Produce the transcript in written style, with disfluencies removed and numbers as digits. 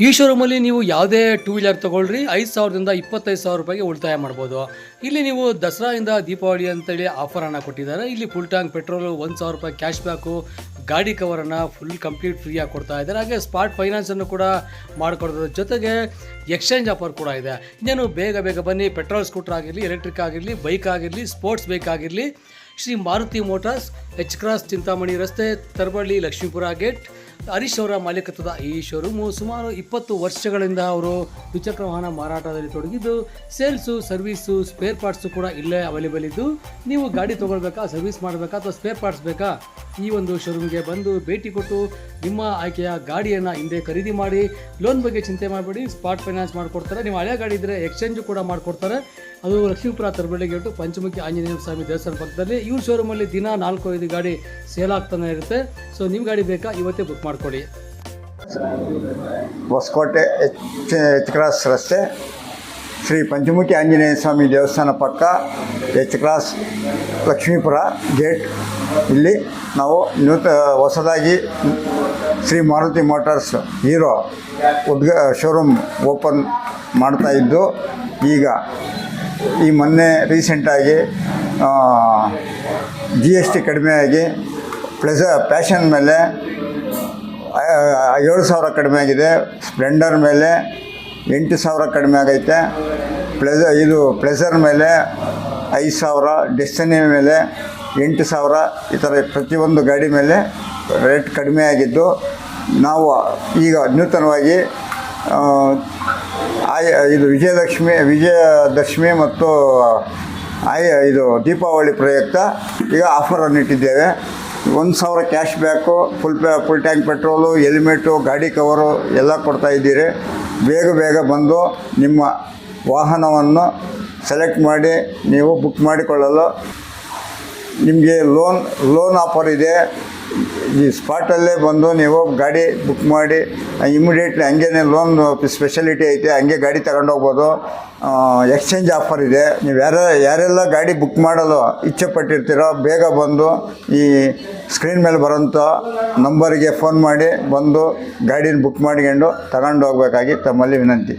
ಈ ಶೋರೂಮಲ್ಲಿ ನೀವು ಯಾವುದೇ ಟೂ ವೀಲರ್ ತೊಗೊಳ್ರಿ 5,000ದಿಂದ 25,000 ರೂಪಾಯಿಗೆ ಉಳಿತಾಯ ಮಾಡ್ಬೋದು. ಇಲ್ಲಿ ನೀವು ದಸರಾಯಿಂದ ದೀಪಾವಳಿ ಅಂತೇಳಿ ಆಫರನ್ನು ಕೊಟ್ಟಿದ್ದಾರೆ. ಇಲ್ಲಿ ಫುಲ್ ಟ್ಯಾಂಕ್ ಪೆಟ್ರೋಲು 1,000 ರೂಪಾಯಿ ಕ್ಯಾಶ್ ಬ್ಯಾಕು, ಗಾಡಿ ಕವರನ್ನು ಫುಲ್ ಕಂಪ್ಲೀಟ್ ಫ್ರೀಯಾಗಿ ಕೊಡ್ತಾ ಇದ್ದಾರೆ. ಹಾಗೆ ಸ್ಪಾಟ್ ಫೈನಾನ್ಸನ್ನು ಕೂಡ ಮಾಡಿಕೊಡೋದ್ರ ಜೊತೆಗೆ ಎಕ್ಸ್ಚೇಂಜ್ ಆಫರ್ ಕೂಡ ಇದೆ. ಇನ್ನೇನು ಬೇಗ ಬನ್ನಿ. ಪೆಟ್ರೋಲ್ ಸ್ಕೂಟರ್ ಆಗಿರಲಿ, ಎಲೆಕ್ಟ್ರಿಕ್ ಆಗಿರಲಿ, ಬೈಕ್ ಆಗಿರಲಿ, ಸ್ಪೋರ್ಟ್ಸ್ ಬೈಕ್ ಆಗಿರಲಿ, Shri Maruti motors, H cross, Chintamani ರಸ್ತೆ, ತರಬಳ್ಳಿ, ಲಕ್ಷ್ಮೀಪುರ ಗೇಟ್, ಹರೀಶ್ ಅವರ ಮಾಲೀಕತ್ವದ ಈ ಶೋರೂಮು ಸುಮಾರು 20 ವರ್ಷಗಳಿಂದ ಅವರು ದ್ವಿಚಕ್ರ ವಾಹನ ಮಾರಾಟದಲ್ಲಿ ತೊಡಗಿದ್ದು, ಸೇಲ್ಸು, ಸರ್ವೀಸು, ಸ್ಪೇರ್ ಪಾರ್ಟ್ಸು ಕೂಡ ಇಲ್ಲೇ ಅವೈಲೇಬಲ್ ಇದ್ದು, ನೀವು ಗಾಡಿ ತೊಗೊಳ್ಬೇಕಾ, ಸರ್ವಿಸ್ ಮಾಡಬೇಕಾ ಅಥವಾ ಸ್ಪೇರ್ ಪಾರ್ಟ್ಸ್ ಬೇಕಾ, ಈ ಒಂದು ಶೋರೂಮ್ಗೆ ಬಂದು ಭೇಟಿ ಕೊಟ್ಟು ನಿಮ್ಮ ಆಯ್ಕೆಯ ಗಾಡಿಯನ್ನು ಹಿಂದೆ ಖರೀದಿ ಮಾಡಿ. ಲೋನ್ ಬಗ್ಗೆ ಚಿಂತೆ ಮಾಡಬೇಡಿ, ಸ್ಪಾಟ್ ಫೈನಾನ್ಸ್ ಮಾಡಿಕೊಡ್ತಾರೆ. ನೀವು ಹಳೆಯ ಗಾಡಿ ಇದ್ದರೆ ಎಕ್ಸ್ಚೇಂಜು ಕೂಡ ಮಾಡಿಕೊಡ್ತಾರೆ. ಅದು ಲಕ್ಷ್ಮೀಪುರ ತರಬಳ್ಳಿ ಗೇಟು, ಪಂಚಮುಖಿ ಆಂಜನೇಯ ಸ್ವಾಮಿ ದೇವಸ್ಥಾನ ಪಕ್ಕದಲ್ಲಿ. ಇವ್ರ ಶೋರೂಮಲ್ಲಿ ದಿನ 4-5 ಗಾಡಿ ಸೇಲ್ ಆಗ್ತಾನೆ ಇರುತ್ತೆ. ಸೊ ನಿಮ್ಮ ಗಾಡಿ ಬೇಕಾ, ಇವತ್ತೇ ಬುಕ್ ಮಾಡ್ಕೊಳ್ಳಿ. ಹೊಸಕೋಟೆ ಎಚ್ ಕ್ರಾಸ್ ರಸ್ತೆ, ಶ್ರೀ ಪಂಚಮುಖಿ ಆಂಜನೇಯ ಸ್ವಾಮಿ ದೇವಸ್ಥಾನ ಪಕ್ಕ, ಎಚ್ ಕ್ರಾಸ್, ಲಕ್ಷ್ಮೀಪುರ ಗೇಟ್. ಇಲ್ಲಿ ನಾವು ಹೊಸದಾಗಿ Shri Maruti Motors Hero showroom open ಮಾಡ್ತಾಯಿದ್ದು, ಈಗ ಈ ಮೊನ್ನೆ ರೀಸೆಂಟಾಗಿ GST ಕಡಿಮೆಯಾಗಿ ಪ್ಯಾಷನ್ ಮೇಲೆ 7,000 ಕಡಿಮೆ ಆಗಿದೆ, ಸ್ಪ್ಲೆಂಡರ್ ಮೇಲೆ 8,000 ಕಡಿಮೆ ಆಗೈತೆ, ಪ್ಲೆಸರ್ ಮೇಲೆ 5,000, ಡೆಸ್ಟಿನಿ ಮೇಲೆ 8,000, ಈ ಥರ ಪ್ರತಿಯೊಂದು ಗಾಡಿ ಮೇಲೆ ರೇಟ್ ಕಡಿಮೆ ಆಗಿದ್ದು, ನಾವು ಈಗ ನೂತನವಾಗಿ ಇದು ವಿಜಯದಶಮಿ ಮತ್ತು ಇದು ದೀಪಾವಳಿ ಪ್ರಯುಕ್ತ ಈಗ ಆಫರನ್ನು ಇಟ್ಟಿದ್ದೇವೆ. 1,000 cash back, full tank petrol, helmet, ಗಾಡಿ ಕವರು ಎಲ್ಲ ಕೊಡ್ತಾಯಿದ್ದೀರಿ. ಬೇಗ ಬಂದು ನಿಮ್ಮ ವಾಹನವನ್ನು ಸೆಲೆಕ್ಟ್ ಮಾಡಿ ನೀವು ಬುಕ್ ಮಾಡಿಕೊಳ್ಳಲು ನಿಮಗೆ ಲೋನ್ ಆಫರ್ ಇದೆ. ಈ ಸ್ಪಾಟಲ್ಲೇ ಬಂದು ನೀವು ಗಾಡಿ ಬುಕ್ ಮಾಡಿ ಇಮಿಡಿಯೇಟ್ಲಿ ಹಂಗೇ ಲೋನ್ ಸ್ಪೆಷಾಲಿಟಿ ಐತೆ, ಹಂಗೆ ಗಾಡಿ ತಗೊಂಡೋಗ್ಬೋದು. ಎಕ್ಸ್ಚೇಂಜ್ ಆಫರ್ ಇದೆ. ನೀವು ಯಾರೆಲ್ಲ ಗಾಡಿ ಬುಕ್ ಮಾಡಲು ಇಚ್ಛೆ ಪಟ್ಟಿರ್ತೀರೋ ಬೇಗ ಬಂದು ಈ ಸ್ಕ್ರೀನ್ ಮೇಲೆ ಬರೋಂಥ ನಂಬರಿಗೆ ಫೋನ್ ಮಾಡಿ ಬಂದು ಗಾಡಿನ ಬುಕ್ ಮಾಡ್ಕೊಂಡು ತಗೊಂಡು ಹೋಗ್ಬೇಕಾಗಿ ತಮ್ಮಲ್ಲಿ ವಿನಂತಿ.